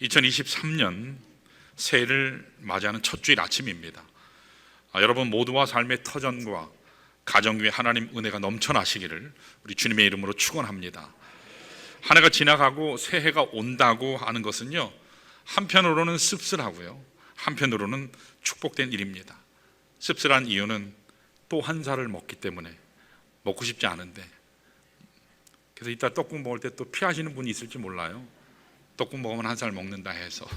2023년 새해를 맞이하는 첫 주일 아침입니다. 여러분 모두와 삶의 터전과 가정 위에 하나님 은혜가 넘쳐나시기를 우리 주님의 이름으로 축원합니다. 한 해가 지나가고 새해가 온다고 하는 것은요, 한편으로는 씁쓸하고요, 한편으로는 축복된 일입니다. 씁쓸한 이유는 또 한 살을 먹기 때문에, 먹고 싶지 않은데, 그래서 이따 떡국 먹을 때 또 피하시는 분이 있을지 몰라요. 떡국 먹으면 한 살 먹는다 해서.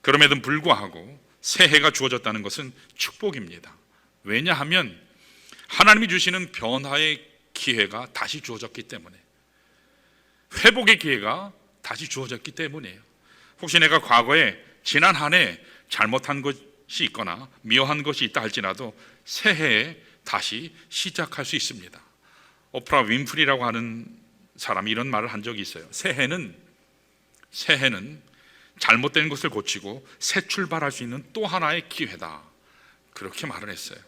그럼에도 불구하고 새해가 주어졌다는 것은 축복입니다. 왜냐하면 하나님이 주시는 변화의 기회가 다시 주어졌기 때문에, 회복의 기회가 다시 주어졌기 때문이에요. 혹시 내가 과거에 지난 한 해 잘못한 것이 있거나 미워한 것이 있다 할지라도 새해에 다시 시작할 수 있습니다. 오프라 윈프리라고 하는 사람이 이런 말을 한 적이 있어요. 새해는 잘못된 것을 고치고 새 출발할 수 있는 또 하나의 기회다, 그렇게 말을 했어요.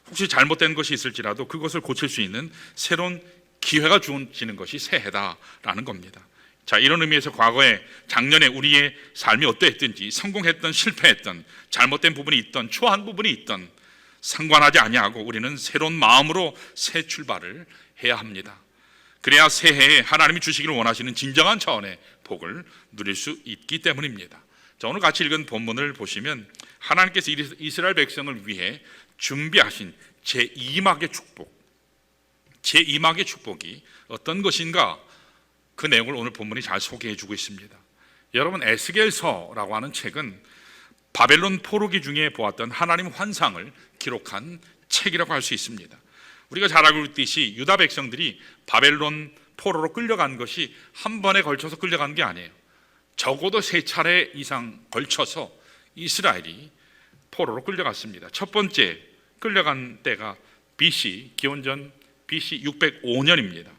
혹시 잘못된 것이 있을지라도 그것을 고칠 수 있는 새로운 기회가 주어지는 것이 새해다라는 겁니다. 자, 이런 의미에서 과거에 작년에 우리의 삶이 어떠했든지, 성공했던 실패했던, 잘못된 부분이 있던, 초한 부분이 있던 상관하지 아니하고 우리는 새로운 마음으로 새 출발을 해야 합니다. 그래야 새해에 하나님이 주시기를 원하시는 진정한 차원의 복을 누릴 수 있기 때문입니다. 자, 오늘 같이 읽은 본문을 보시면 하나님께서 이스라엘 백성을 위해 준비하신 제2막의 축복, 제2막의 축복이 어떤 것인가, 그 내용을 오늘 본문이 잘 소개해 주고 있습니다. 여러분, 에스겔서라고 하는 책은 바벨론 포로기 중에 보았던 하나님 환상을 기록한 책이라고 할 수 있습니다. 우리가 잘 알고 있듯이 유다 백성들이 바벨론 포로로 끌려간 것이 한 번에 걸쳐서 끌려간 게 아니에요. 적어도 3차례 이상 걸쳐서 이스라엘이 포로로 끌려갔습니다. 첫 번째 끌려간 때가 BC, 기원전 BC 605년입니다.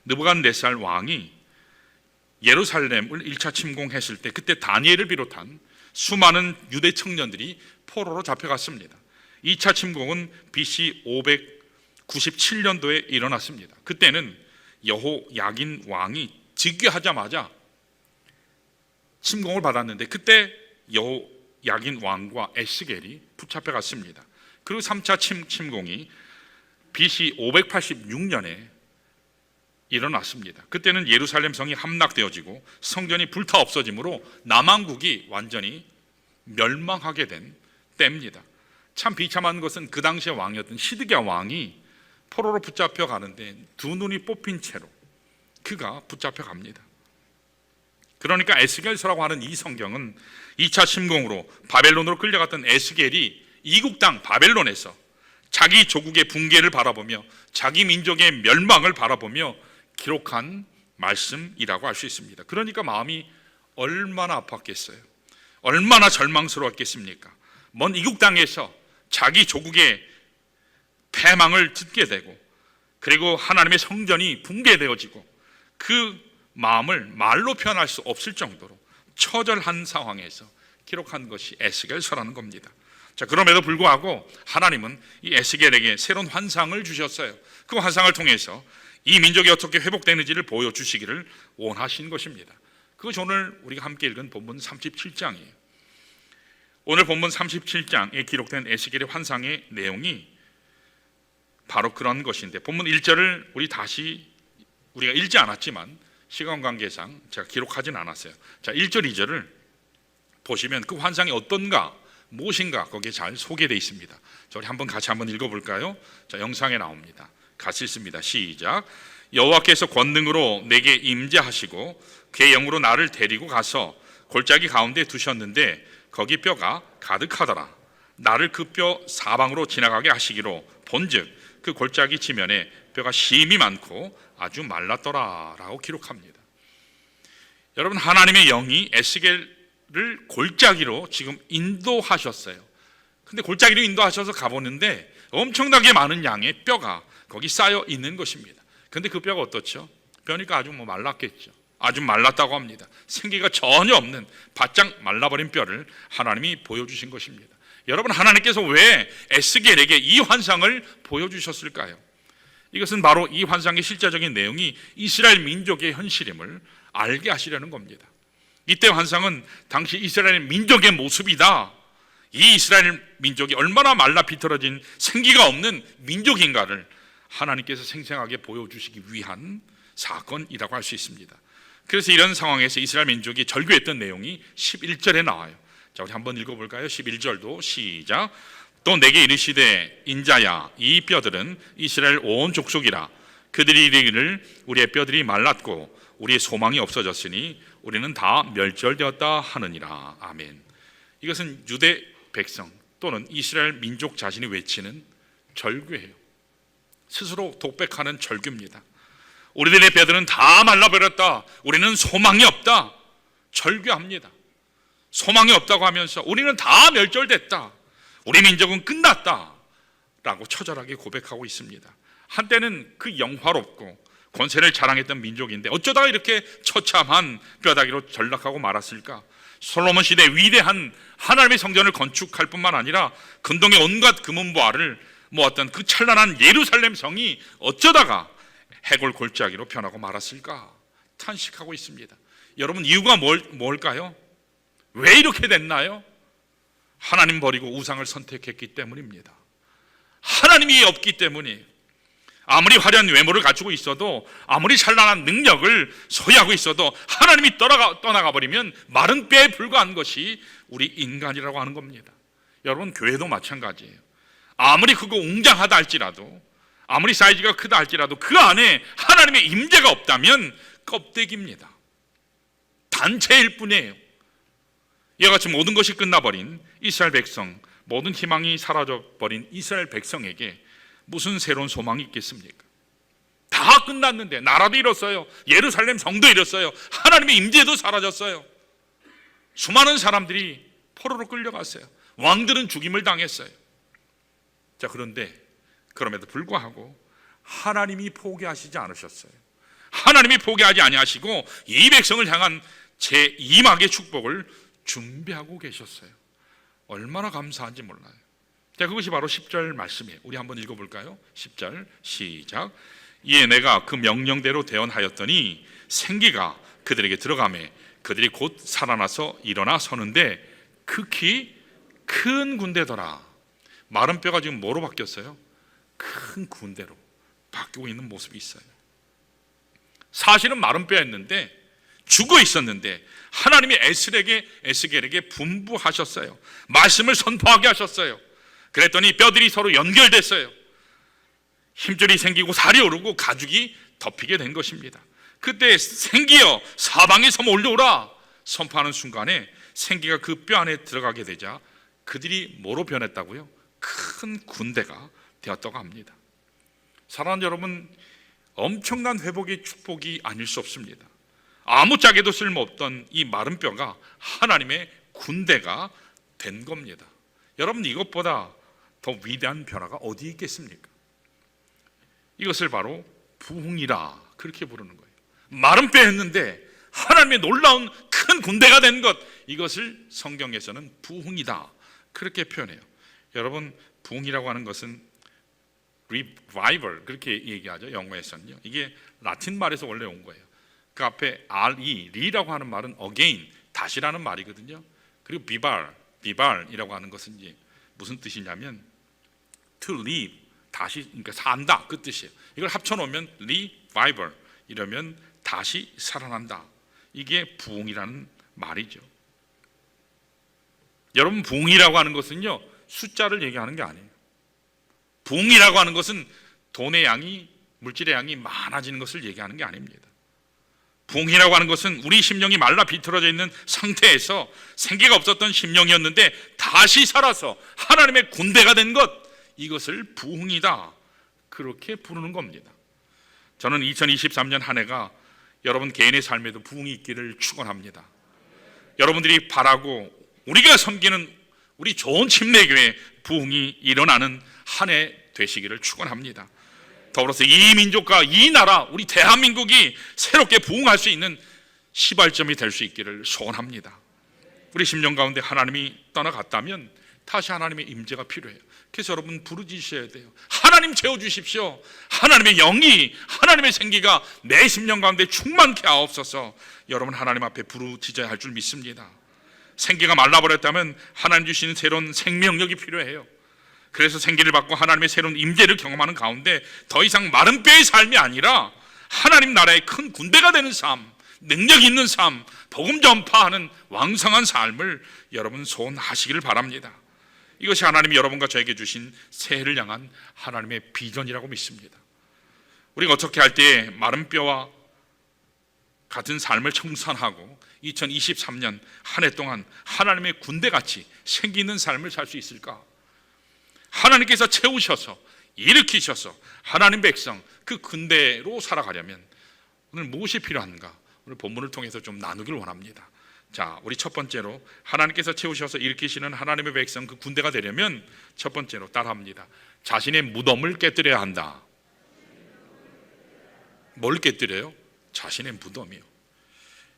느부갓네살 왕이 예루살렘을 1차 침공했을 때, 그때 다니엘을 비롯한 수많은 유대 청년들이 포로로 잡혀갔습니다. 2차 침공은 BC 597년도에 일어났습니다. 그때는 여호야긴 왕이 즉위하자마자 침공을 받았는데, 그때 여호야긴 왕과 에스겔이 붙잡혀갔습니다. 그리고 3차 침공이 BC 586년에 일어났습니다. 그때는 예루살렘 성이 함락되어지고 성전이 불타 없어짐으로 남왕국이 완전히 멸망하게 된 때입니다. 참 비참한 것은 그 당시의 왕이었던 시드기야 왕이 포로로 붙잡혀 가는데 두 눈이 뽑힌 채로 그가 붙잡혀 갑니다. 그러니까 에스겔서라고 하는 이 성경은 2차 침공으로 바벨론으로 끌려갔던 에스겔이 이국 땅 바벨론에서 자기 조국의 붕괴를 바라보며 자기 민족의 멸망을 바라보며 기록한 말씀이라고 할 수 있습니다. 그러니까 마음이 얼마나 아팠겠어요. 얼마나 절망스러웠겠습니까? 먼 이국 땅에서 자기 조국의 패망을 듣게 되고, 그리고 하나님의 성전이 붕괴되어지고, 그 마음을 말로 표현할 수 없을 정도로 처절한 상황에서 기록한 것이 에스겔서라는 겁니다. 자, 그럼에도 불구하고 하나님은 이 에스겔에게 새로운 환상을 주셨어요. 그 환상을 통해서 이 민족이 어떻게 회복되는지를 보여주시기를 원하신 것입니다. 그것이 오늘 우리가 함께 읽은 본문 37장이에요. 오늘 본문 37장에 기록된 에스겔의 환상의 내용이 바로 그런 것인데, 본문 1절을 우리가 읽지 않았지만 시간 관계상 제가 기록하진 않았어요. 자, 1절 2절을 보시면 그 환상이 어떤가, 무엇인가 거기에 잘 소개되어 있습니다. 자, 우리 같이 한번 읽어볼까요? 자, 영상에 나옵니다. 같이 읽습니다. 시작. 여호와께서 권능으로 내게 임재하시고 그의 영으로 나를 데리고 가서 골짜기 가운데 두셨는데 거기 뼈가 가득하더라. 나를 그 뼈 사방으로 지나가게 하시기로 본즉 그 골짜기 지면에 뼈가 심이 많고 아주 말랐더라 라고 기록합니다. 여러분, 하나님의 영이 에스겔을 골짜기로 지금 인도하셨어요. 근데 골짜기로 인도하셔서 가보는데 엄청나게 많은 양의 뼈가 거기 쌓여 있는 것입니다. 근데 그 뼈가 어떻죠? 뼈니까 아주 말랐겠죠. 아주 말랐다고 합니다. 생기가 전혀 없는 바짝 말라버린 뼈를 하나님이 보여주신 것입니다. 여러분, 하나님께서 왜 에스겔에게 이 환상을 보여주셨을까요? 이것은 바로 이 환상의 실제적인 내용이 이스라엘 민족의 현실임을 알게 하시려는 겁니다. 이때 환상은 당시 이스라엘 민족의 모습이다. 이 이스라엘 민족이 얼마나 말라 비틀어진 생기가 없는 민족인가를 하나님께서 생생하게 보여주시기 위한 사건이라고 할 수 있습니다. 그래서 이런 상황에서 이스라엘 민족이 절규했던 내용이 11절에 나와요. 자, 우리 한번 읽어볼까요? 11절도 시작. 또 내게 이르시되 인자야, 이 뼈들은 이스라엘 온 족속이라. 그들이 이르기를 우리의 뼈들이 말랐고 우리의 소망이 없어졌으니 우리는 다 멸절되었다 하느니라. 아멘. 이것은 유대 백성 또는 이스라엘 민족 자신이 외치는 절규예요. 스스로 독백하는 절규입니다. 우리들의 뼈들은 다 말라버렸다. 우리는 소망이 없다. 절규합니다. 소망이 없다고 하면서 우리는 다 멸절됐다. 우리 민족은 끝났다 라고 처절하게 고백하고 있습니다. 한때는 그 영화롭고 권세를 자랑했던 민족인데 어쩌다가 이렇게 처참한 뼈다귀로 전락하고 말았을까? 솔로몬 시대 위대한 하나님의 성전을 건축할 뿐만 아니라 근동의 온갖 금은보화를 모았던 그 찬란한 예루살렘 성이 어쩌다가 해골 골짜기로 변하고 말았을까? 탄식하고 있습니다. 여러분, 이유가 뭘까요? 왜 이렇게 됐나요? 하나님 버리고 우상을 선택했기 때문입니다. 하나님이 없기 때문이에요. 아무리 화려한 외모를 갖추고 있어도, 아무리 찬란한 능력을 소유하고 있어도 하나님이 떠나가 버리면 마른 뼈에 불과한 것이 우리 인간이라고 하는 겁니다. 여러분, 교회도 마찬가지예요. 아무리 크고 웅장하다 할지라도, 아무리 사이즈가 크다 할지라도 그 안에 하나님의 임재가 없다면 껍데기입니다. 단체일 뿐이에요. 이와 같이 모든 것이 끝나버린 이스라엘 백성, 모든 희망이 사라져버린 이스라엘 백성에게 무슨 새로운 소망이 있겠습니까? 다 끝났는데, 나라도 잃었어요. 예루살렘 성도 잃었어요. 하나님의 임재도 사라졌어요. 수많은 사람들이 포로로 끌려갔어요. 왕들은 죽임을 당했어요. 자, 그런데 그럼에도 불구하고 하나님이 포기하시지 않으셨어요. 하나님이 포기하지 아니하시고 이 백성을 향한 제2막의 축복을 준비하고 계셨어요. 얼마나 감사한지 몰라요. 자, 그것이 바로 10절 말씀이에요. 우리 한번 읽어볼까요? 10절 시작. 이에 내가 그 명령대로 대언하였더니 생기가 그들에게 들어가매 그들이 곧 살아나서 일어나 서는데 극히 큰 군대더라. 마른 뼈가 지금 뭐로 바뀌었어요? 큰 군대로 바뀌고 있는 모습이 있어요. 사실은 마른 뼈였는데, 죽어 있었는데 하나님이 에스겔에게 분부하셨어요. 말씀을 선포하게 하셨어요. 그랬더니 뼈들이 서로 연결됐어요. 힘줄이 생기고 살이 오르고 가죽이 덮이게 된 것입니다. 그때 생기여 사방에서 몰려오라 선포하는 순간에 생기가 그 뼈 안에 들어가게 되자 그들이 뭐로 변했다고요? 큰 군대가 되었다고 합니다. 사랑하는 여러분, 엄청난 회복의 축복이 아닐 수 없습니다. 아무짝에도 쓸모없던 이 마른 뼈가 하나님의 군대가 된 겁니다. 여러분, 이것보다 더 위대한 변화가 어디 있겠습니까? 이것을 바로 부흥이라 그렇게 부르는 거예요. 마른 뼈였는데 하나님의 놀라운 큰 군대가 된 것, 이것을 성경에서는 부흥이다 그렇게 표현해요. 여러분, 부흥이라고 하는 것은 revival 그렇게 얘기하죠. 영어에서는요. 이게 라틴 말에서 원래 온 거예요. 그 앞에 리라고 하는 말은 again, 다시라는 말이거든요. 그리고 비발이라고 하는 것은 이제 무슨 뜻이냐면 to live, 다시, 그러니까 산다 그 뜻이에요. 이걸 합쳐놓으면 revival, 이러면 다시 살아난다. 이게 부흥이라는 말이죠. 여러분, 부흥이라고 하는 것은요, 숫자를 얘기하는 게 아니에요. 부흥이라고 하는 것은 돈의 양이, 물질의 양이 많아지는 것을 얘기하는 게 아닙니다. 부흥이라고 하는 것은 우리 심령이 말라 비틀어져 있는 상태에서 생기가 없었던 심령이었는데 다시 살아서 하나님의 군대가 된 것, 이것을 부흥이다 그렇게 부르는 겁니다. 저는 2023년 한 해가 여러분 개인의 삶에도 부흥이 있기를 축원합니다. 여러분들이 바라고 우리가 섬기는 우리 좋은 침례교회 부흥이 일어나는 한 해 되시기를 축원합니다. 더불어서 이 민족과 이 나라, 우리 대한민국이 새롭게 부흥할 수 있는 시발점이 될 수 있기를 소원합니다. 우리 심령 가운데 하나님이 떠나갔다면 다시 하나님의 임재가 필요해요. 그래서 여러분 부르짖으셔야 돼요. 하나님 채워주십시오. 하나님의 영이, 하나님의 생기가 내 심령 가운데 충만케 하옵소서. 여러분 하나님 앞에 부르짖어야 할 줄 믿습니다. 생기가 말라버렸다면 하나님 주시는 새로운 생명력이 필요해요. 그래서 생기를 받고 하나님의 새로운 임재를 경험하는 가운데 더 이상 마른 뼈의 삶이 아니라 하나님 나라의 큰 군대가 되는 삶, 능력 있는 삶, 복음 전파하는 왕성한 삶을 여러분 소원하시기를 바랍니다. 이것이 하나님이 여러분과 저에게 주신 새해를 향한 하나님의 비전이라고 믿습니다. 우리가 어떻게 할 때 마른 뼈와 같은 삶을 청산하고 2023년 한 해 동안 하나님의 군대같이 생기 있는 삶을 살 수 있을까? 하나님께서 채우셔서 일으키셔서 하나님 백성 그 군대로 살아가려면 오늘 무엇이 필요한가? 오늘 본문을 통해서 좀 나누길 원합니다. 자, 우리 첫 번째로 하나님께서 채우셔서 일으키시는 하나님의 백성 그 군대가 되려면 첫 번째로 따라합니다. 자신의 무덤을 깨뜨려야 한다. 뭘 깨뜨려요? 자신의 무덤이요.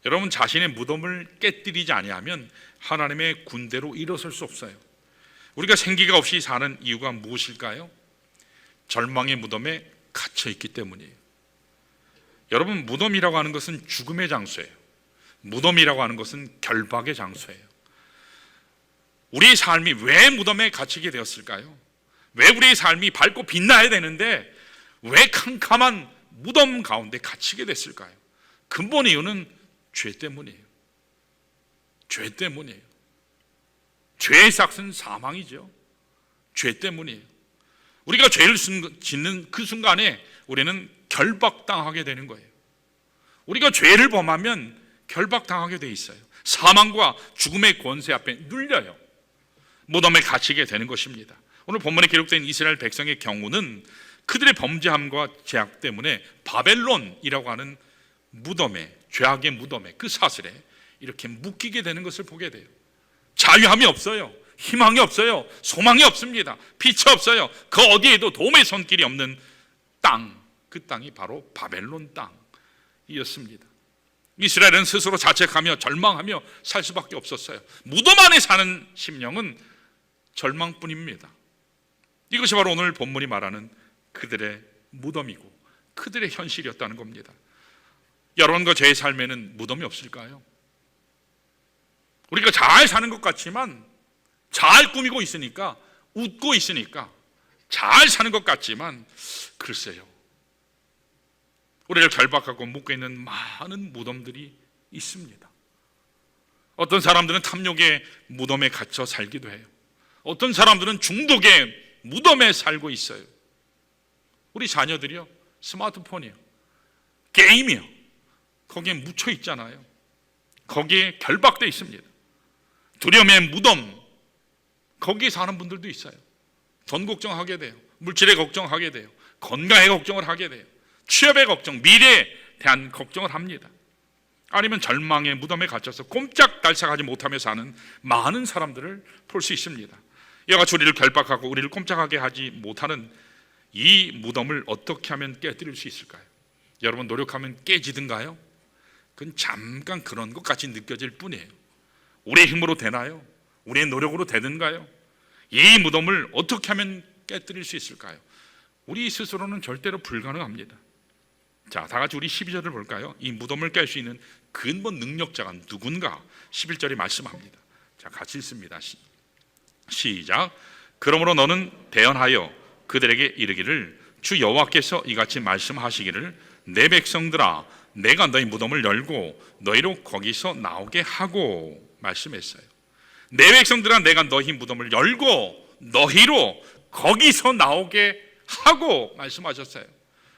여러분 자신의 무덤을 깨뜨리지 아니하면 하나님의 군대로 일어설 수 없어요. 우리가 생기가 없이 사는 이유가 무엇일까요? 절망의 무덤에 갇혀 있기 때문이에요. 여러분 무덤이라고 하는 것은 죽음의 장소예요. 무덤이라고 하는 것은 결박의 장소예요. 우리의 삶이 왜 무덤에 갇히게 되었을까요? 왜 우리의 삶이 밝고 빛나야 되는데 왜 캄캄한 무덤 가운데 갇히게 됐을까요? 근본 이유는 죄 때문이에요. 죄 때문이에요. 죄의 삭은 사망이죠. 죄 때문이에요. 우리가 죄를 짓는 그 순간에 우리는 결박당하게 되는 거예요. 우리가 죄를 범하면 결박당하게 돼 있어요. 사망과 죽음의 권세 앞에 눌려요. 무덤에 갇히게 되는 것입니다. 오늘 본문에 기록된 이스라엘 백성의 경우는 그들의 범죄함과 죄악 때문에 바벨론이라고 하는 무덤에, 죄악의 무덤에, 그 사슬에 이렇게 묶이게 되는 것을 보게 돼요. 자유함이 없어요. 희망이 없어요. 소망이 없습니다. 빛이 없어요. 그 어디에도 도움의 손길이 없는 땅, 그 땅이 바로 바벨론 땅이었습니다. 이스라엘은 스스로 자책하며 절망하며 살 수밖에 없었어요. 무덤 안에 사는 심령은 절망뿐입니다. 이것이 바로 오늘 본문이 말하는 그들의 무덤이고 그들의 현실이었다는 겁니다. 여러분과 제 삶에는 무덤이 없을까요? 우리가 잘 사는 것 같지만, 잘 꾸미고 있으니까, 웃고 있으니까 잘 사는 것 같지만 글쎄요, 우리를 결박하고 묶고 있는 많은 무덤들이 있습니다. 어떤 사람들은 탐욕의 무덤에 갇혀 살기도 해요. 어떤 사람들은 중독의 무덤에 살고 있어요. 우리 자녀들이요, 스마트폰이요, 게임이요, 거기에 묻혀 있잖아요. 거기에 결박되어 있습니다. 두려움의 무덤, 거기에 사는 분들도 있어요. 돈 걱정하게 돼요. 물질의 걱정하게 돼요. 건강의 걱정을 하게 돼요. 취업의 걱정, 미래에 대한 걱정을 합니다. 아니면 절망의 무덤에 갇혀서 꼼짝달싹하지 못하며 사는 많은 사람들을 볼 수 있습니다. 이와 같이 우리를 결박하고 우리를 꼼짝하게 하지 못하는 이 무덤을 어떻게 하면 깨뜨릴 수 있을까요? 여러분 노력하면 깨지든가요? 그건 잠깐 그런 것 같이 느껴질 뿐이에요. 우리의 힘으로 되나요? 우리의 노력으로 되든가요? 이 무덤을 어떻게 하면 깨뜨릴 수 있을까요? 우리 스스로는 절대로 불가능합니다. 자, 다 같이 우리 12절을 볼까요? 이 무덤을 깰 수 있는 근본 능력자가 누군가 11절이 말씀합니다. 자, 같이 읽습니다. 시작. 그러므로 너는 대언하여 그들에게 이르기를 주 여호와께서 이같이 말씀하시기를 내 백성들아 내가 너희 무덤을 열고 너희로 거기서 나오게 하고 말씀했어요. 내 백성들아 내가 너희 무덤을 열고 너희로 거기서 나오게 하고 말씀하셨어요.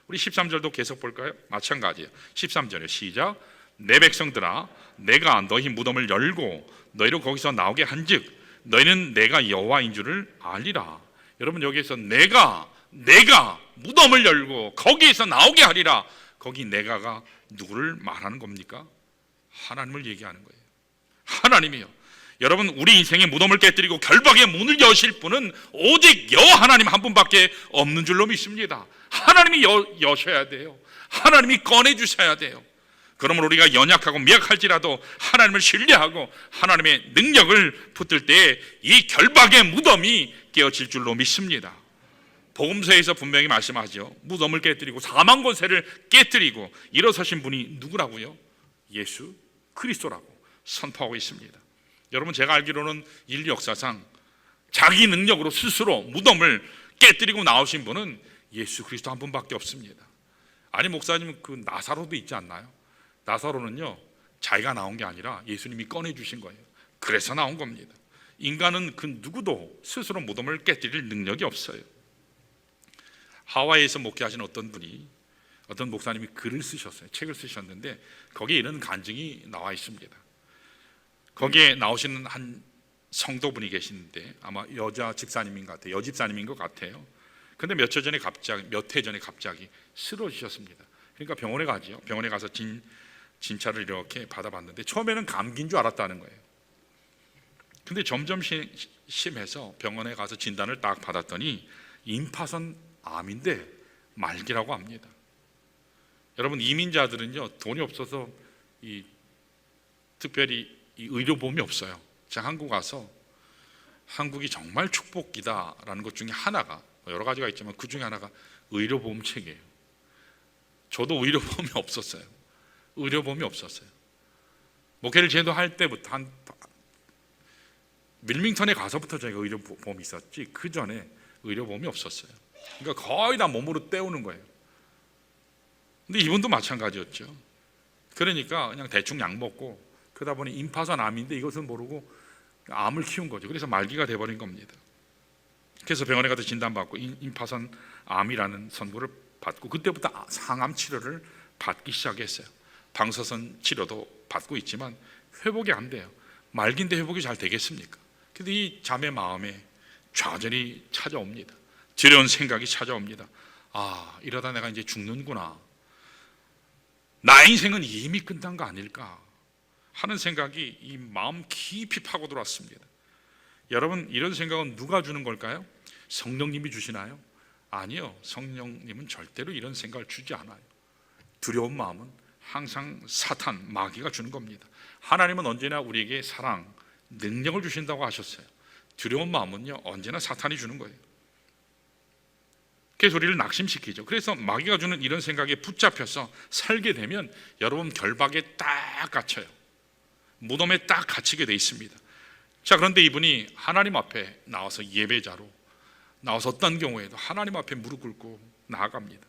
우리 13절도 계속 볼까요? 마찬가지예요. 13절에 시작. 내 백성들아 내가 너희 무덤을 열고 너희로 거기서 나오게 한즉 너희는 내가 여호와인 줄을 알리라. 여러분 여기에서 내가 무덤을 열고 거기에서 나오게 하리라. 거기 내가가 누구를 말하는 겁니까? 하나님을 얘기하는 거예요. 하나님이요. 여러분 우리 인생의 무덤을 깨뜨리고 결박의 문을 여실 분은 오직 여호와 하나님 한 분밖에 없는 줄로 믿습니다. 하나님이 여셔야 돼요. 하나님이 꺼내주셔야 돼요. 그러므로 우리가 연약하고 미약할지라도 하나님을 신뢰하고 하나님의 능력을 붙들 때 이 결박의 무덤이 깨어질 줄로 믿습니다. 복음서에서 분명히 말씀하죠. 무덤을 깨뜨리고 사망 권세를 깨뜨리고 일어서신 분이 누구라고요? 예수 그리스도라고 선포하고 있습니다. 여러분, 제가 알기로는 인류 역사상 자기 능력으로 스스로 무덤을 깨뜨리고 나오신 분은 예수 그리스도 한 분밖에 없습니다. 아니, 목사님, 그 나사로도 있지 않나요? 나사로는요, 자기가 나온 게 아니라 예수님이 꺼내주신 거예요. 그래서 나온 겁니다. 인간은 그 누구도 스스로 무덤을 깨뜨릴 능력이 없어요. 하와이에서 목회하신 어떤 목사님이 글을 쓰셨어요. 책을 쓰셨는데 거기에 이런 간증이 나와 있습니다. 거기에 나오시는 한 성도분이 계시는데 아마 여자 집사님인 것 같아요. 여집사님인 것 같아요. 근데 몇 해 전에 갑자기 쓰러지셨습니다. 그러니까 병원에 가죠. 병원에 가서 진찰을 이렇게 받아봤는데 처음에는 감기인 줄 알았다는 거예요. 근데 점점 심해서 병원에 가서 진단을 딱 받았더니 임파선 암인데 말기라고 합니다. 여러분, 이민자들은요, 돈이 없어서 특별히 의료보험이 없어요. 제가 한국 와서 한국이 정말 축복이다라는 것 중에 하나가, 여러 가지가 있지만 그 중에 하나가 의료보험 체계예요. 저도 의료보험이 없었어요. 목회를 제도할 때부터 밀밍턴에 가서부터 저희가 의료보험이 있었지 그 전에 의료보험이 없었어요. 그러니까 거의 다 몸으로 때우는 거예요. 근데 이분도 마찬가지였죠. 그러니까 그냥 대충 약 먹고 그러다 보니 임파선 암인데 이것을 모르고 암을 키운 거죠. 그래서 말기가 돼버린 겁니다. 그래서 병원에 가서 진단받고 임파선 암이라는 선고를 받고 그때부터 상암 치료를 받기 시작했어요. 방사선 치료도 받고 있지만 회복이 안 돼요. 말기인데 회복이 잘 되겠습니까? 근데 이 자매 마음에 좌절이 찾아옵니다. 두려운 생각이 찾아옵니다. 아, 이러다 내가 이제 죽는구나. 나의 인생은 이미 끝난 거 아닐까 하는 생각이 이 마음 깊이 파고 들어왔습니다. 여러분, 이런 생각은 누가 주는 걸까요? 성령님이 주시나요? 아니요, 성령님은 절대로 이런 생각을 주지 않아요. 두려운 마음은 항상 사탄, 마귀가 주는 겁니다. 하나님은 언제나 우리에게 사랑, 능력을 주신다고 하셨어요. 두려운 마음은요, 언제나 사탄이 주는 거예요. 그래서 우리를 낙심시키죠. 그래서 마귀가 주는 이런 생각에 붙잡혀서 살게 되면 여러분 결박에 딱 갇혀요. 무덤에 딱 갇히게 돼 있습니다. 자, 그런데 이분이 하나님 앞에 나와서 예배자로 나와서 어떤 경우에도 하나님 앞에 무릎 꿇고 나아갑니다.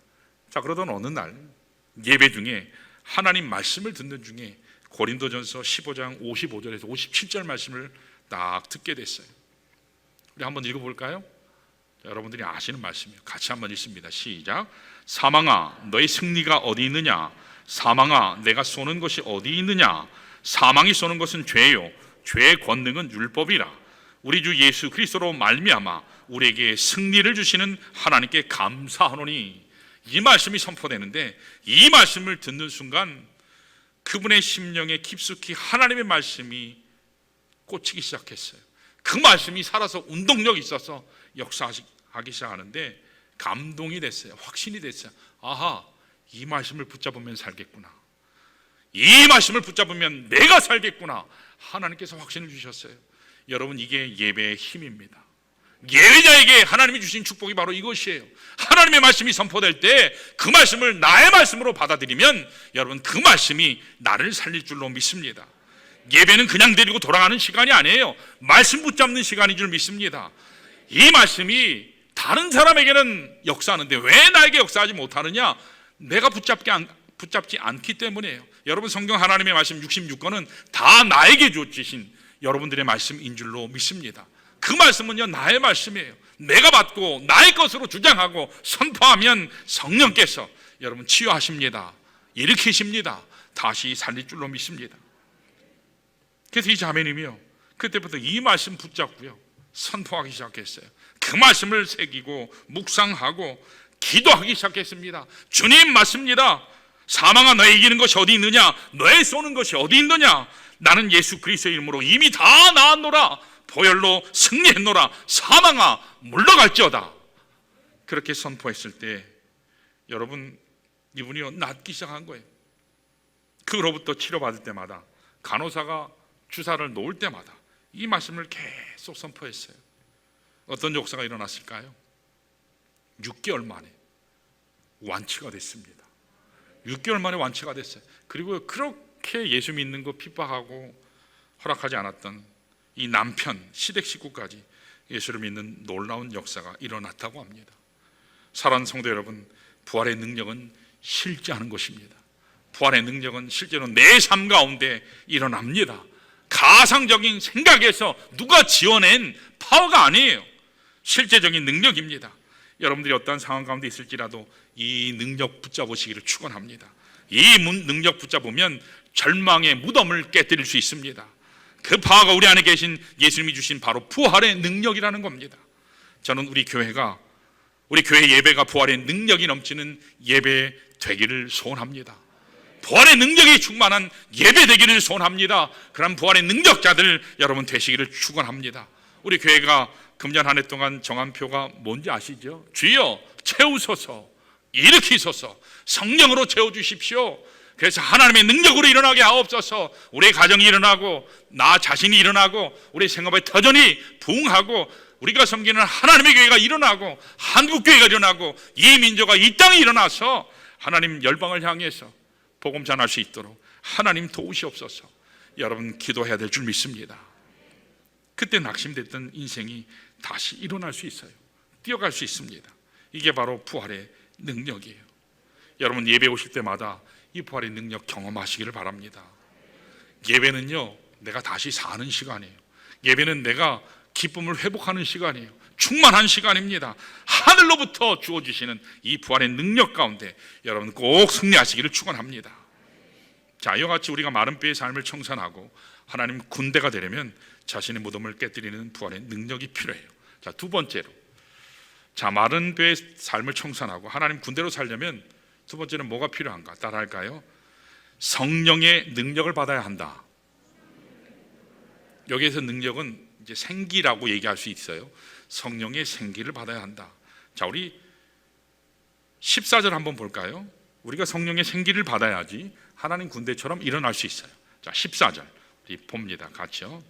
자, 그러던 어느 날 예배 중에 하나님 말씀을 듣는 중에 고린도전서 15장 55절에서 57절 말씀을 딱 듣게 됐어요. 우리 한번 읽어볼까요? 여러분들이 아시는 말씀이에요. 같이 한번 읽습니다. 시작. 사망아, 너의 승리가 어디 있느냐? 사망아, 내가 쏘는 것이 어디 있느냐? 사망이 쏘는 것은 죄요, 죄의 권능은 율법이라. 우리 주 예수 그리스도로 말미암아 우리에게 승리를 주시는 하나님께 감사하노니. 이 말씀이 선포되는데 이 말씀을 듣는 순간 그분의 심령에 깊숙이 하나님의 말씀이 꽂히기 시작했어요. 그 말씀이 살아서 운동력이 있어서 역사하기 시작하는데 감동이 됐어요. 확신이 됐어요. 아하, 이 말씀을 붙잡으면 살겠구나. 이 말씀을 붙잡으면 내가 살겠구나. 하나님께서 확신을 주셨어요. 여러분, 이게 예배의 힘입니다. 예배자에게 하나님이 주신 축복이 바로 이것이에요. 하나님의 말씀이 선포될 때 그 말씀을 나의 말씀으로 받아들이면 여러분 그 말씀이 나를 살릴 줄로 믿습니다. 예배는 그냥 데리고 돌아가는 시간이 아니에요. 말씀 붙잡는 시간인 줄 믿습니다. 이 말씀이 다른 사람에게는 역사하는데 왜 나에게 역사하지 못하느냐? 내가 붙잡지 않기 때문이에요. 여러분, 성경 하나님의 말씀 66권은 다 나에게 주신 여러분들의 말씀인 줄로 믿습니다. 그 말씀은요, 나의 말씀이에요. 내가 받고 나의 것으로 주장하고 선포하면 성령께서 여러분 치유하십니다. 일으키십니다. 다시 살릴 줄로 믿습니다. 그래서 이 자매님이요, 그때부터 이 말씀 붙잡고요 선포하기 시작했어요. 그 말씀을 새기고 묵상하고 기도하기 시작했습니다. 주님, 맞습니다. 사망아, 너의 이기는 것이 어디 있느냐? 너의 쏘는 것이 어디 있느냐? 나는 예수 그리스도의 이름으로 이미 다 나았노라. 보혈로 승리했노라. 사망아, 물러갈지어다. 그렇게 선포했을 때 여러분, 이분이 낫기 시작한 거예요. 그로부터 치료받을 때마다, 간호사가 주사를 놓을 때마다 이 말씀을 계속 선포했어요. 어떤 역사가 일어났을까요? 6개월 만에 완치가 됐습니다. 6개월 만에 완치가 됐어요. 그리고 그렇게 예수 믿는 거 핍박하고 허락하지 않았던 이 남편 시댁 식구까지 예수를 믿는 놀라운 역사가 일어났다고 합니다. 사랑하는 성도 여러분, 부활의 능력은 실제하는 것입니다. 부활의 능력은 실제로 내 삶 가운데 일어납니다. 가상적인 생각에서 누가 지어낸 파워가 아니에요. 실제적인 능력입니다. 여러분들이 어떠한 상황 가운데 있을지라도 이 능력 붙잡으시기를 축원합니다. 이 능력 붙잡으면 절망의 무덤을 깨뜨릴 수 있습니다. 그 파워가 우리 안에 계신 예수님이 주신 바로 부활의 능력이라는 겁니다. 저는 우리 교회 예배가 부활의 능력이 넘치는 예배 되기를 소원합니다. 부활의 능력이 충만한 예배 되기를 소원합니다. 그런 부활의 능력자들 여러분 되시기를 축원합니다. 우리 교회가 금년 한 해 동안 정한 표가 뭔지 아시죠? 주여 채우소서, 일으키소서, 성령으로 채워주십시오. 그래서 하나님의 능력으로 일어나게 하옵소서. 우리의 가정이 일어나고 나 자신이 일어나고 우리 생업의 터전이 부흥하고 우리가 섬기는 하나님의 교회가 일어나고 한국교회가 일어나고 이 민족과 이 땅에 일어나서 하나님 열방을 향해서 복음 전할 수 있도록 하나님 도우시옵소서. 여러분 기도해야 될 줄 믿습니다. 그때 낙심됐던 인생이 다시 일어날 수 있어요. 뛰어갈 수 있습니다. 이게 바로 부활의 능력이에요. 여러분 예배 오실 때마다 이 부활의 능력 경험하시기를 바랍니다. 예배는요, 내가 다시 사는 시간이에요. 예배는 내가 기쁨을 회복하는 시간이에요. 충만한 시간입니다. 하늘로부터 주어주시는 이 부활의 능력 가운데 여러분 꼭 승리하시기를 축원합니다. 자, 이와 같이 우리가 마른 뼈의 삶을 청산하고 하나님 군대가 되려면 자신의 무덤을 깨뜨리는 부활의 능력이 필요해요. 자, 두 번째로, 자, 마른 뼈의 삶을 청산하고 하나님 군대로 살려면 두 번째는 뭐가 필요한가? 따라할까요? 성령의 능력을 받아야 한다. 여기에서 능력은 이제 생기라고 얘기할 수 있어요. 성령의 생기를 받아야 한다. 자, 우리 14절 한번 볼까요? 우리가 성령의 생기를 받아야지 하나님 군대처럼 일어날 수 있어요. 자, 14절 우리 봅니다. 같이요.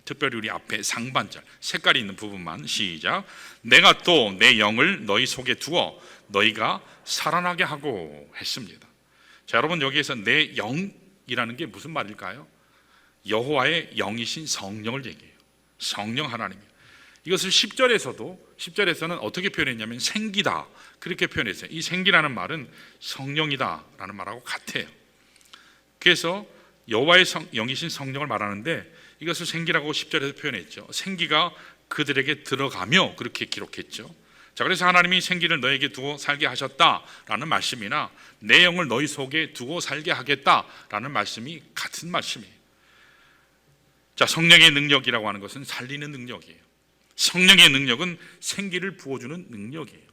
특별히 우리 앞에 상반절 색깔이 있는 부분만 시작. 내가 또 내 영을 너희 속에 두어 너희가 살아나게 하고 했습니다. 자, 여러분 여기에서 내 영이라는 게 무슨 말일까요? 여호와의 영이신 성령을 얘기해요. 성령 하나님. 이것을 10절에서는 어떻게 표현했냐면 생기다 그렇게 표현했어요. 이 생기라는 말은 성령이다 라는 말하고 같아요. 그래서 여호와의 영이신 성령을 말하는데 이것을 생기라고 10절에서 표현했죠. 생기가 그들에게 들어가며 그렇게 기록했죠. 자, 그래서 하나님이 생기를 너에게 두고 살게 하셨다라는 말씀이나 내 영을 너희 속에 두고 살게 하겠다라는 말씀이 같은 말씀이에요. 자, 성령의 능력이라고 하는 것은 살리는 능력이에요. 성령의 능력은 생기를 부어주는 능력이에요.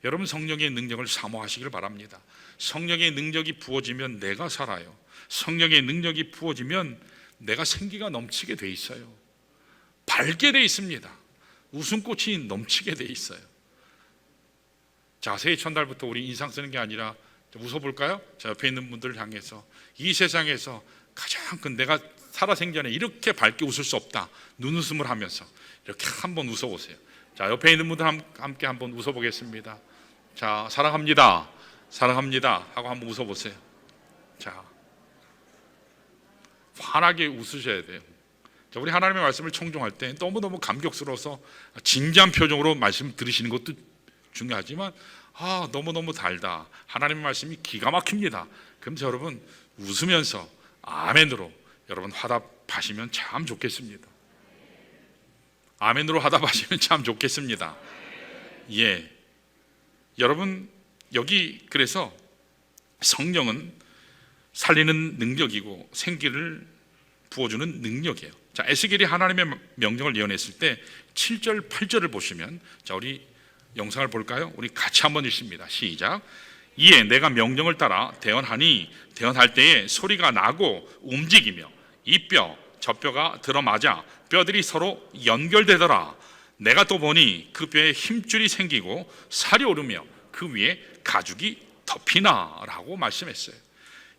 여러분 성령의 능력을 사모하시길 바랍니다. 성령의 능력이 부어지면 내가 살아요. 성령의 능력이 부어지면 내가 생기가 넘치게 돼 있어요. 밝게 돼 있습니다. 웃음꽃이 넘치게 돼 있어요. 자, 새해 첫날부터 우리 인상 쓰는 게 아니라 웃어볼까요? 자, 옆에 있는 분들을 향해서 이 세상에서 가장 큰 내가 살아생전에 이렇게 밝게 웃을 수 없다. 눈웃음을 하면서 이렇게 한번 웃어보세요. 자, 옆에 있는 분들 함께 한번 웃어보겠습니다. 자, 사랑합니다. 사랑합니다 하고 한번 웃어보세요. 자, 환하게 웃으셔야 돼요. 자, 우리 하나님의 말씀을 청종할 때 너무너무 감격스러워서 진지한 표정으로 말씀 들으시는 것도 중요하지만 너무너무 달다. 하나님의 말씀이 기가 막힙니다. 그럼 여러분 웃으면서 아멘으로 여러분 화답하시면 참 좋겠습니다. 아멘으로 화답하시면 참 좋겠습니다. 예, 여러분 여기 그래서 성령은 살리는 능력이고 생기를 부어주는 능력이에요. 자, 에스겔이 하나님의 명령을 예언했을 때 7절 8절을 보시면, 자, 우리 영상을 볼까요? 우리 같이 한번 읽습니다. 시작. 이에 내가 명령을 따라 대언하니 대언할 때에 소리가 나고 움직이며 이 뼈 저 뼈가 들어맞아 뼈들이 서로 연결되더라. 내가 또 보니 그 뼈에 힘줄이 생기고 살이 오르며 그 위에 가죽이 덮이나 라고 말씀했어요.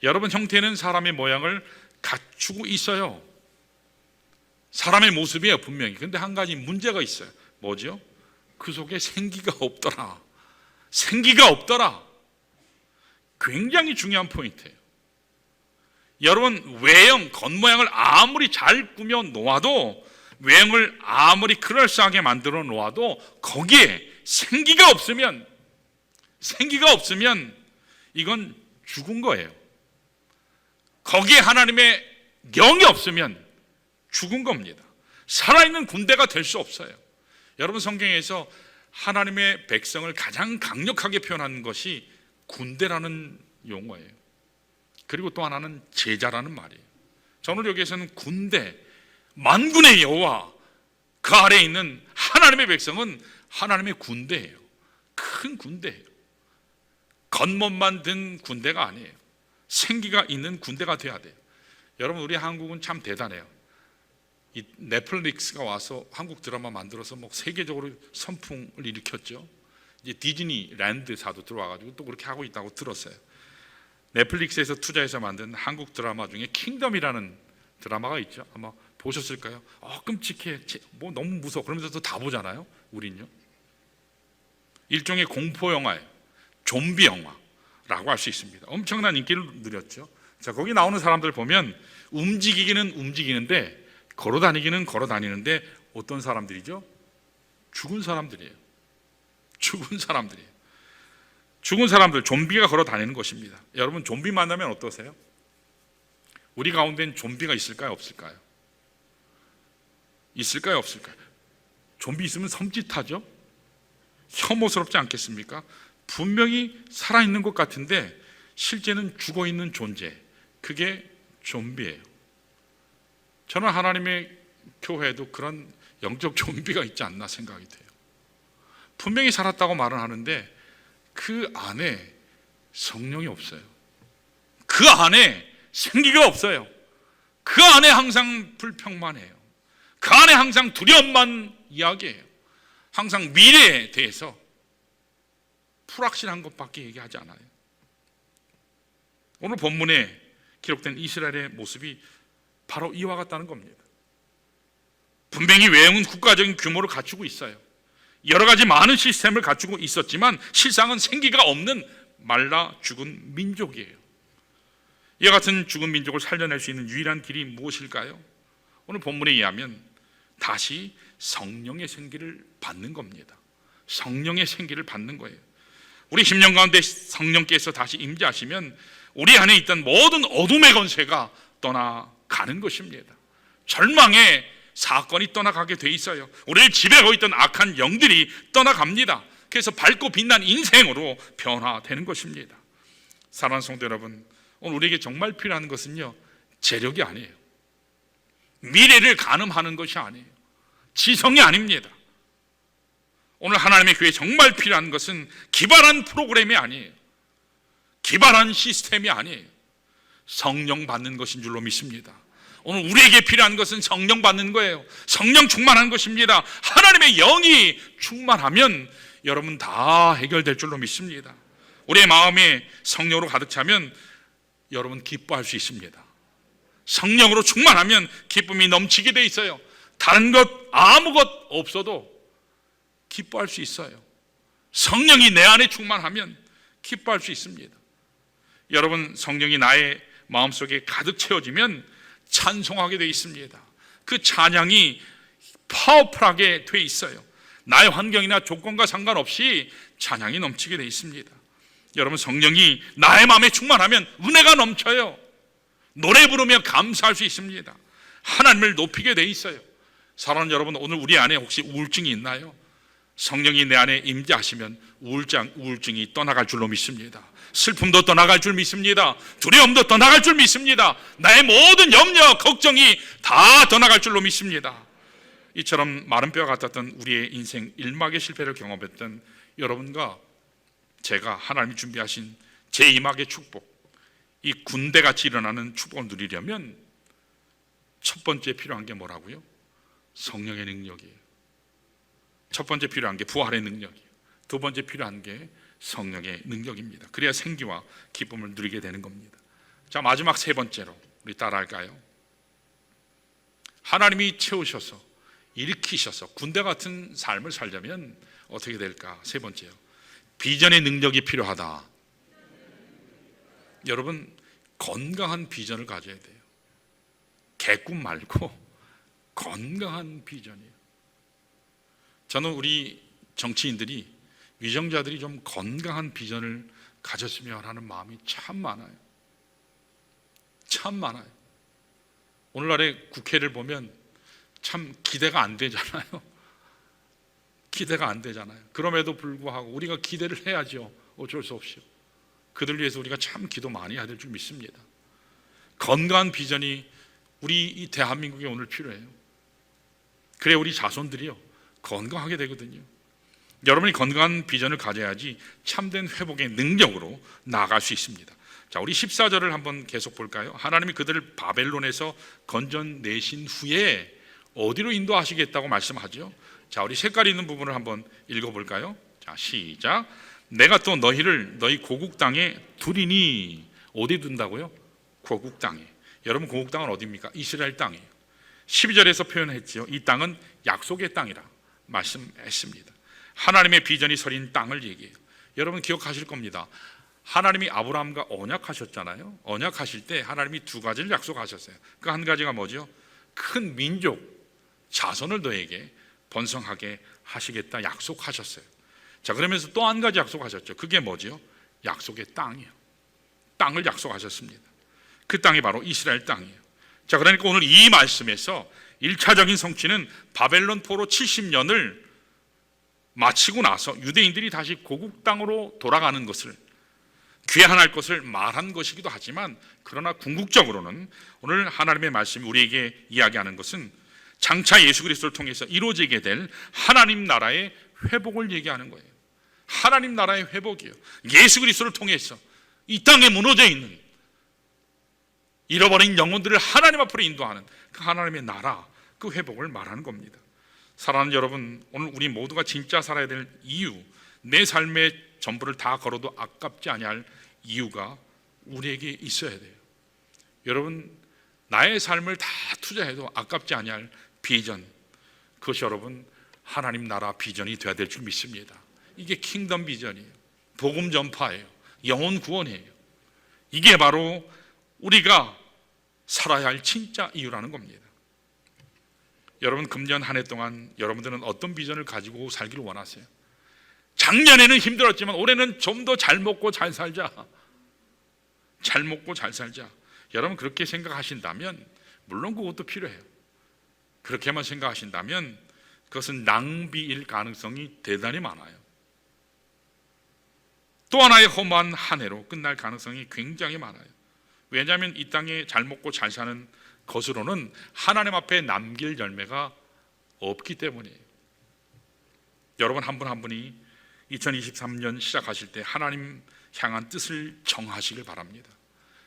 여러분, 형태는 사람의 모양을 갖추고 있어요. 사람의 모습이에요, 분명히. 근데 한 가지 문제가 있어요. 뭐죠? 그 속에 생기가 없더라. 생기가 없더라. 굉장히 중요한 포인트예요. 여러분, 외형, 겉모양을 아무리 잘 꾸며 놓아도, 외형을 아무리 그럴싸하게 만들어 놓아도 거기에 생기가 없으면 이건 죽은 거예요. 거기에 하나님의 영이 없으면 죽은 겁니다. 살아있는 군대가 될 수 없어요. 여러분, 성경에서 하나님의 백성을 가장 강력하게 표현하는 것이 군대라는 용어예요. 그리고 또 하나는 제자라는 말이에요. 저는 여기에서는 군대, 만군의 여호와, 그 아래에 있는 하나님의 백성은 하나님의 군대예요. 큰 군대예요. 겉멋만 든 군대가 아니에요. 생기가 있는 군대가 돼야 돼요. 여러분, 우리 한국은 참 대단해요. 이 넷플릭스가 와서 한국 드라마 만들어서 뭐 세계적으로 선풍을 일으켰죠. 이제 디즈니랜드사도 들어와가지고 또 그렇게 하고 있다고 들었어요. 넷플릭스에서 투자해서 만든 한국 드라마 중에 킹덤이라는 드라마가 있죠. 아마 보셨을까요? 끔찍해, 뭐 너무 무서워. 그러면서도 다 보잖아요. 우린요. 일종의 공포 영화예요. 좀비 영화라고 할 수 있습니다. 엄청난 인기를 누렸죠. 자, 거기 나오는 사람들 보면 움직이기는 움직이는데, 걸어다니기는 걸어다니는데, 어떤 사람들이죠? 죽은 사람들이에요. 죽은 사람들, 좀비가 걸어다니는 것입니다. 여러분, 좀비 만나면 어떠세요? 우리 가운데는 좀비가 있을까요, 없을까요? 있을까요, 없을까요? 좀비 있으면 섬찟하죠? 혐오스럽지 않겠습니까? 분명히 살아있는 것 같은데 실제는 죽어있는 존재, 그게 좀비예요. 저는 하나님의 교회에도 그런 영적 좀비가 있지 않나 생각이 돼요. 분명히 살았다고 말은 하는데 그 안에 성령이 없어요. 그 안에 생기가 없어요. 그 안에 항상 불평만 해요. 그 안에 항상 두려움만 이야기해요. 항상 미래에 대해서 불확실한 것밖에 얘기하지 않아요. 오늘 본문에 기록된 이스라엘의 모습이 바로 이와 같다는 겁니다. 분명히 외형은 국가적인 규모를 갖추고 있어요. 여러 가지 많은 시스템을 갖추고 있었지만 실상은 생기가 없는 말라 죽은 민족이에요. 이와 같은 죽은 민족을 살려낼 수 있는 유일한 길이 무엇일까요? 오늘 본문에 의하면 다시 성령의 생기를 받는 겁니다. 성령의 생기를 받는 거예요. 우리 심령 가운데 성령께서 다시 임재하시면 우리 안에 있던 모든 어둠의 권세가 떠나가는 것입니다. 절망의 사건이 떠나가게 돼 있어요. 우리를 지배하고 있던 악한 영들이 떠나갑니다. 그래서 밝고 빛난 인생으로 변화되는 것입니다. 사랑하는 성도 여러분, 오늘 우리에게 정말 필요한 것은요, 재력이 아니에요. 미래를 가늠하는 것이 아니에요. 지성이 아닙니다. 오늘 하나님의 교회에 정말 필요한 것은 기발한 프로그램이 아니에요. 기발한 시스템이 아니에요. 성령 받는 것인 줄로 믿습니다. 오늘 우리에게 필요한 것은 성령 받는 거예요. 성령 충만한 것입니다. 하나님의 영이 충만하면 여러분 다 해결될 줄로 믿습니다. 우리의 마음에 성령으로 가득 차면 여러분 기뻐할 수 있습니다. 성령으로 충만하면 기쁨이 넘치게 돼 있어요. 다른 것 아무것 없어도 기뻐할 수 있어요. 성령이 내 안에 충만하면 기뻐할 수 있습니다. 여러분, 성령이 나의 마음속에 가득 채워지면 찬송하게 돼 있습니다. 그 찬양이 파워풀하게 돼 있어요. 나의 환경이나 조건과 상관없이 찬양이 넘치게 돼 있습니다. 여러분, 성령이 나의 마음에 충만하면 은혜가 넘쳐요. 노래 부르며 감사할 수 있습니다. 하나님을 높이게 돼 있어요. 사랑하는 여러분, 오늘 우리 안에 혹시 우울증이 있나요? 성령이 내 안에 임재하시면 우울증이 떠나갈 줄로 믿습니다. 슬픔도 떠나갈 줄 믿습니다. 두려움도 떠나갈 줄 믿습니다. 나의 모든 염려, 걱정이 다 떠나갈 줄로 믿습니다. 이처럼 마른 뼈가 같았던 우리의 인생 일막의 실패를 경험했던 여러분과 제가 하나님이 준비하신 제2막의 축복, 이 군대같이 일어나는 축복을 누리려면 첫 번째 필요한 게 뭐라고요? 성령의 능력이에요. 첫 번째 필요한 게 부활의 능력이에요. 두 번째 필요한 게 성령의 능력입니다. 그래야 생기와 기쁨을 누리게 되는 겁니다. 자, 마지막 세 번째로 우리 따라할까요? 하나님이 채우셔서 일으키셔서 군대 같은 삶을 살려면 어떻게 될까? 세 번째요, 비전의 능력이 필요하다. 여러분, 건강한 비전을 가져야 돼요. 개꿈 말고 건강한 비전이에요. 저는 우리 정치인들이, 위정자들이 좀 건강한 비전을 가졌으면 하는 마음이 참 많아요. 참 많아요. 오늘날의 국회를 보면 참 기대가 안 되잖아요. 기대가 안 되잖아요. 그럼에도 불구하고 우리가 기대를 해야죠. 어쩔 수 없이요. 그들 위해서 우리가 참 기도 많이 해야 될 줄 믿습니다. 건강한 비전이 우리 이 대한민국에 오늘 필요해요. 그래 우리 자손들이요 건강하게 되거든요. 여러분이 건강한 비전을 가져야지 참된 회복의 능력으로 나아갈 수 있습니다. 자, 우리 14절을 한번 계속 볼까요? 하나님이 그들을 바벨론에서 건져내신 후에 어디로 인도하시겠다고 말씀하죠. 자, 우리 색깔 있는 부분을 한번 읽어볼까요? 자, 시작. 내가 또 너희를 너희 고국 땅에 두리니. 어디 둔다고요? 고국 땅에. 여러분, 고국 땅은 어디입니까? 이스라엘 땅이에요. 12절에서 표현했지요. 이 땅은 약속의 땅이라 말씀했습니다. 하나님의 비전이 서린 땅을 얘기해요. 여러분 기억하실 겁니다. 하나님이 아브라함과 언약하셨잖아요. 언약하실 때 하나님이 두 가지를 약속하셨어요. 그 한 가지가 뭐죠? 큰 민족 자손을 너에게 번성하게 하시겠다 약속하셨어요. 자, 그러면서 또 한 가지 약속하셨죠. 그게 뭐죠? 약속의 땅이에요. 땅을 약속하셨습니다. 그 땅이 바로 이스라엘 땅이에요. 자, 그러니까 오늘 이 말씀에서 1차적인 성취는 바벨론 포로 70년을 마치고 나서 유대인들이 다시 고국 땅으로 돌아가는 것을, 귀환할 것을 말한 것이기도 하지만, 그러나 궁극적으로는 오늘 하나님의 말씀이 우리에게 이야기하는 것은 장차 예수 그리스도를 통해서 이루어지게 될 하나님 나라의 회복을 얘기하는 거예요. 하나님 나라의 회복이요, 예수 그리스도를 통해서 이 땅에 무너져 있는 잃어버린 영혼들을 하나님 앞으로 인도하는 그 하나님의 나라, 그 회복을 말하는 겁니다. 사랑하는 여러분, 오늘 우리 모두가 진짜 살아야 될 이유, 내 삶의 전부를 다 걸어도 아깝지 아니할 이유가 우리에게 있어야 돼요. 여러분, 나의 삶을 다 투자해도 아깝지 아니할 비전, 그것이 여러분 하나님 나라 비전이 되어야 될 줄 믿습니다. 이게 킹덤 비전이에요. 복음 전파예요. 영혼 구원이에요. 이게 바로 우리가 살아야 할 진짜 이유라는 겁니다. 여러분, 금년 한 해 동안 여러분들은 어떤 비전을 가지고 살기를 원하세요? 작년에는 힘들었지만 올해는 좀 더 잘 먹고 잘 살자. 잘 먹고 잘 살자. 여러분 그렇게 생각하신다면, 물론 그것도 필요해요. 그렇게만 생각하신다면 그것은 낭비일 가능성이 대단히 많아요. 또 하나의 험한 한 해로 끝날 가능성이 굉장히 많아요. 왜냐하면 이 땅에 잘 먹고 잘 사는 것으로는 하나님 앞에 남길 열매가 없기 때문이에요. 여러분 한 분 한 분이 2023년 시작하실 때 하나님 향한 뜻을 정하시길 바랍니다.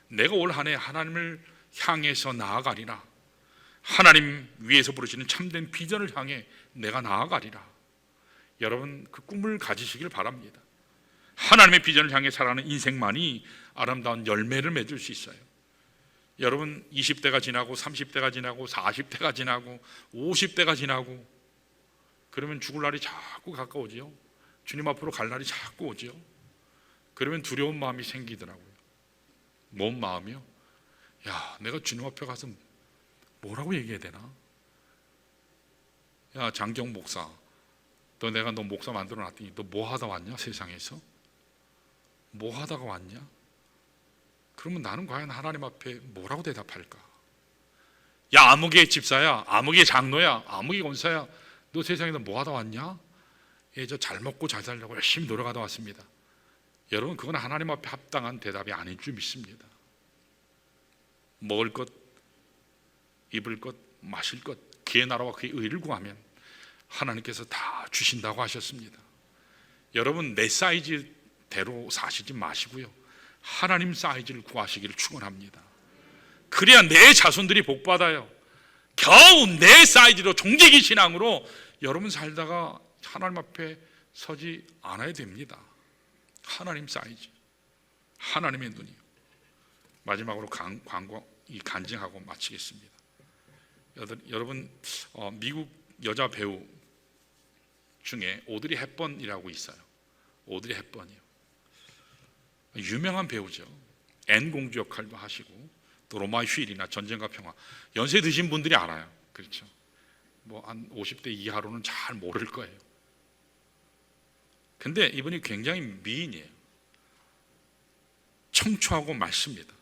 내가 올 한 해 하나님을 향해서 나아가리라. 하나님 위에서 부르시는 참된 비전을 향해 내가 나아가리라. 여러분 그 꿈을 가지시길 바랍니다. 하나님의 비전을 향해 살아가는 인생만이 아름다운 열매를 맺을 수 있어요. 여러분 20대가 지나고 30대가 지나고 40대가 지나고 50대가 지나고 그러면 죽을 날이 자꾸 가까워지요. 주님 앞으로 갈 날이 자꾸 오죠. 그러면 두려운 마음이 생기더라고요. 뭔 마음이요? 야, 내가 주님 앞에 가서 뭐라고 얘기해야 되나? 야, 장경 목사, 내가 너 목사 만들어 놨더니 너 뭐 하다 왔냐? 세상에서 뭐 하다가 왔냐? 그러면 나는 과연 하나님 앞에 뭐라고 대답할까? 야, 아무개 집사야, 아무개 장로야, 아무개 권사야, 너 세상에서 뭐 하다 왔냐? 예, 저 잘 먹고 잘 살려고 열심히 노력하다 왔습니다. 여러분 그건 하나님 앞에 합당한 대답이 아닐 줄 믿습니다. 먹을 것, 입을 것, 마실 것, 그의 나라와 그의 의를 구하면 하나님께서 다 주신다고 하셨습니다. 여러분 내 사이즈대로 사시지 마시고요, 하나님 사이즈를 구하시기를 축원합니다. 그래야 내 자손들이 복받아요. 겨우 내 사이즈로 종지기 신앙으로 여러분 살다가 하나님 앞에 서지 않아야 됩니다. 하나님 사이즈, 하나님의 눈이요. 마지막으로 광고 간증하고 마치겠습니다. 여러분, 미국 여자 배우 중에 오드리 헵번이라고 있어요. 오드리 헵번이요. 유명한 배우죠. 앤 공주 역할도 하시고 또 로마의 휴일이나 전쟁과 평화, 연세 드신 분들이 알아요. 그렇죠. 뭐 한 50대 이하로는 잘 모를 거예요. 근데 이분이 굉장히 미인이에요. 청초하고 맑습니다.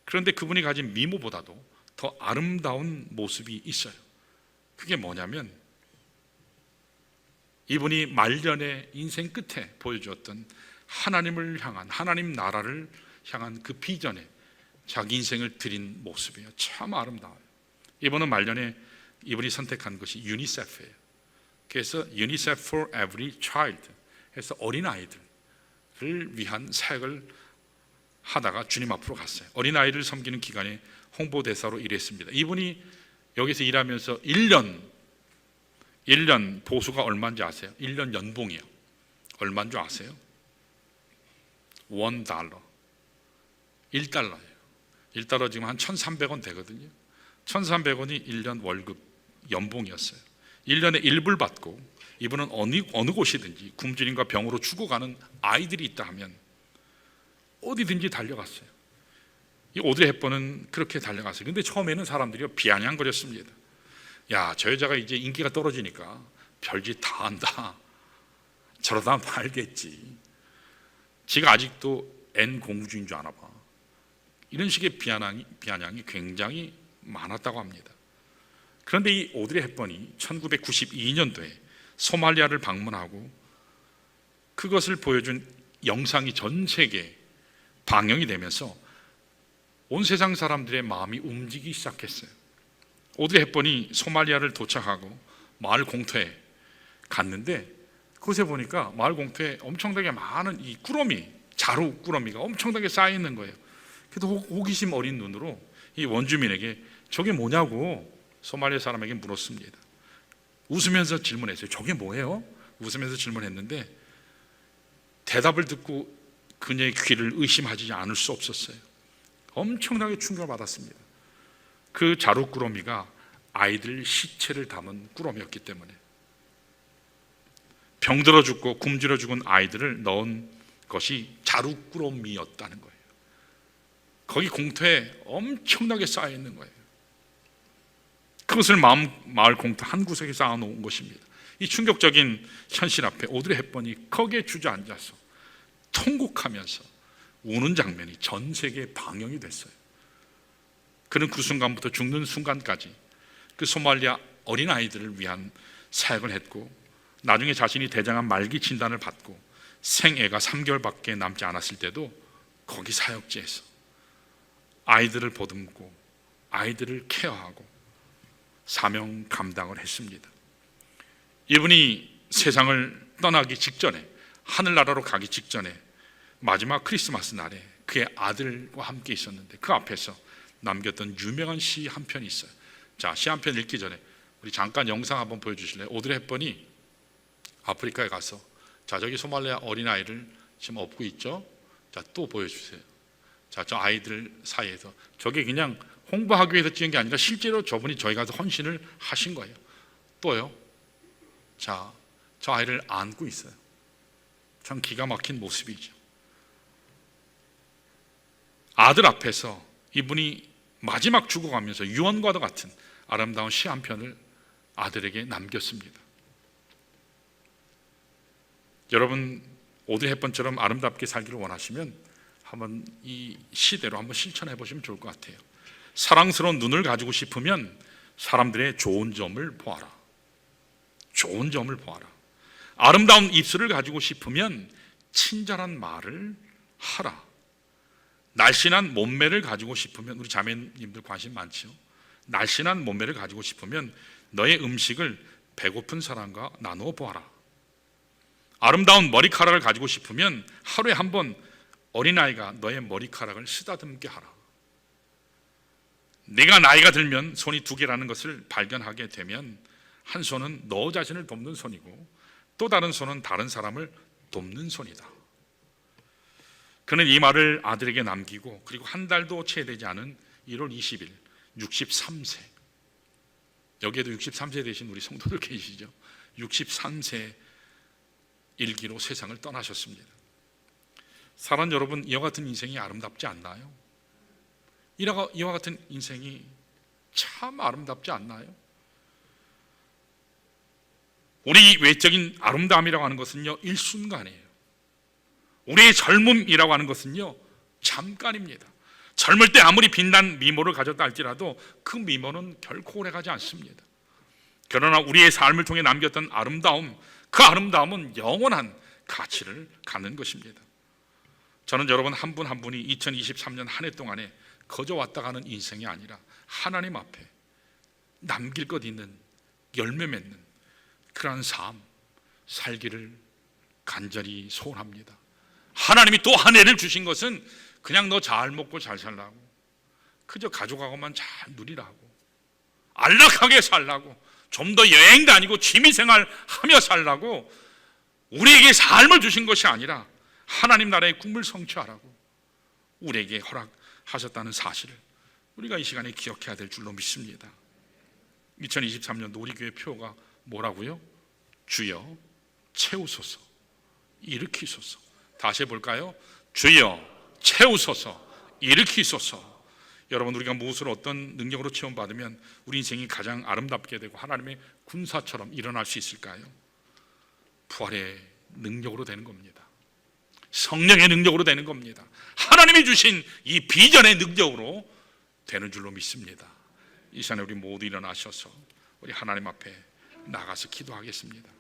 그런데 그분이 가진 미모보다도 더 아름다운 모습이 있어요. 그게 뭐냐면 이분이 말년의 인생 끝에 보여주었던 하나님을 향한, 하나님 나라를 향한 그 비전에 자기 인생을 드린 모습이에요. 참 아름다워요. 이분은 말년에 이분이 선택한 것이 유니세프예요. 그래서 UNICEF for Every Child 해서 어린아이들을 위한 사역을 하다가 주님 앞으로 갔어요. 어린아이를 섬기는 기관의 홍보대사로 일했습니다. 이분이 여기서 일하면서 1년 보수가 얼마인지 아세요? 1년 연봉이요. 얼마인 줄 아세요? $1. 1달러예요. 1달러 지금 한 1,300원 되거든요. 1,300원이 1년 월급 연봉이었어요. 1년에 1불 받고 이분은 어느 곳이든지 굶주림과 병으로 죽어가는 아이들이 있다 하면 어디든지 달려갔어요. 이 오드리 헵번은 그렇게 달려갔어요. 근데 처음에는 사람들이 비아냥거렸습니다. 야, 저 여자가 이제 인기가 떨어지니까 별짓 다 한다. 저러다 말겠지. 지가 아직도 앤 공주인 줄 아나 봐. 이런 식의 비아냥이 굉장히 많았다고 합니다. 그런데 이 오드리 헵번이 1992년도에 소말리아를 방문하고 그것을 보여준 영상이 전 세계에 방영이 되면서 온 세상 사람들의 마음이 움직이기 시작했어요. 오드리 헵번이 소말리아를 도착하고 마을 공터에 갔는데 그곳에 보니까 마을 공터에 엄청나게 많은 이 꾸러미, 자루 꾸러미가 엄청나게 쌓여 있는 거예요. 그래도 호기심 어린 눈으로 이 원주민에게 저게 뭐냐고 소말리아 사람에게 물었습니다. 웃으면서 질문했어요. 저게 뭐예요? 웃으면서 질문했는데 대답을 듣고 그녀의 귀를 의심하지 않을 수 없었어요. 엄청나게 충격을 받았습니다. 그 자루꾸러미가 아이들 시체를 담은 꾸러미였기 때문에 병들어 죽고 굶주려 죽은 아이들을 넣은 것이 자루꾸러미였다는 거예요. 거기 공터에 엄청나게 쌓여 있는 거예요. 그것을 마을 공터 한 구석에 쌓아놓은 것입니다. 이 충격적인 현실 앞에 오드리 헵번이 거기에 주저앉아서 통곡하면서 우는 장면이 전 세계에 방영이 됐어요. 그는 그 순간부터 죽는 순간까지 그 소말리아 어린아이들을 위한 사역을 했고 나중에 자신이 대장암 말기 진단을 받고 생애가 3개월밖에 남지 않았을 때도 거기 사역지에서 아이들을 보듬고 아이들을 케어하고 사명 감당을 했습니다. 이분이 세상을 떠나기 직전에, 하늘나라로 가기 직전에 마지막 크리스마스 날에 그의 아들과 함께 있었는데 그 앞에서 남겼던 유명한 시 한 편이 있어요. 자, 시 한 편 읽기 전에 우리 잠깐 영상 한번 보여주실래요? 오드리 헵번이 아프리카에 가서 자, 저기 소말리아 어린아이를 지금 업고 있죠? 자, 또 보여주세요. 자, 저 아이들 사이에서 저게 그냥 홍보하기 위해서 찍은 게 아니라 실제로 저분이 저희 가서 헌신을 하신 거예요. 또요. 자, 저 아이를 안고 있어요. 참 기가 막힌 모습이죠. 아들 앞에서 이분이 마지막 죽어가면서 유언과도 같은 아름다운 시 한 편을 아들에게 남겼습니다. 여러분, 오드리 헵번처럼 아름답게 살기를 원하시면 한번 이 시대로 한번 실천해 보시면 좋을 것 같아요. 사랑스러운 눈을 가지고 싶으면 사람들의 좋은 점을 보아라. 좋은 점을 보아라. 아름다운 입술을 가지고 싶으면 친절한 말을 하라. 날씬한 몸매를 가지고 싶으면, 우리 자매님들 관심 많죠? 날씬한 몸매를 가지고 싶으면 너의 음식을 배고픈 사람과 나누어 보아라. 아름다운 머리카락을 가지고 싶으면 하루에 한 번 어린아이가 너의 머리카락을 쓰다듬게 하라. 네가 나이가 들면 손이 두 개라는 것을 발견하게 되면 한 손은 너 자신을 돕는 손이고 또 다른 손은 다른 사람을 돕는 손이다. 그는 이 말을 아들에게 남기고 그리고 한 달도 채 되지 않은 1월 20일 63세, 여기에도 63세 되신 우리 성도들 계시죠? 63세 일기로 세상을 떠나셨습니다. 사랑 여러분, 이와 같은 인생이 아름답지 않나요? 이와 같은 인생이 참 아름답지 않나요? 우리 외적인 아름다움이라고 하는 것은요, 일순간이에요. 우리의 젊음이라고 하는 것은요, 잠깐입니다. 젊을 때 아무리 빛난 미모를 가졌다 할지라도 그 미모는 결코 오래가지 않습니다. 그러나 우리의 삶을 통해 남겼던 아름다움, 그 아름다움은 영원한 가치를 갖는 것입니다. 저는 여러분 한 분 한 분이 2023년 한 해 동안에 거저 왔다 가는 인생이 아니라 하나님 앞에 남길 것 있는, 열매 맺는 그러한 삶 살기를 간절히 소원합니다. 하나님이 또 한 해를 주신 것은 그냥 너 잘 먹고 잘 살라고, 그저 가족하고만 잘 누리라고, 안락하게 살라고, 좀 더 여행 다니고 취미생활 하며 살라고 우리에게 삶을 주신 것이 아니라 하나님 나라의 꿈을 성취하라고 우리에게 허락하셨다는 사실을 우리가 이 시간에 기억해야 될 줄로 믿습니다. 2023년 우리 교회 표가 뭐라고요? 주여 채우소서, 일으키소서. 다시 해볼까요? 주여 채우소서, 일으키소서. 여러분, 우리가 무엇을 어떤 능력으로 체험받으면 우리 인생이 가장 아름답게 되고 하나님의 군사처럼 일어날 수 있을까요? 부활의 능력으로 되는 겁니다. 성령의 능력으로 되는 겁니다. 하나님이 주신 이 비전의 능력으로 되는 줄로 믿습니다. 이 시간에 우리 모두 일어나셔서 우리 하나님 앞에 나가서 기도하겠습니다.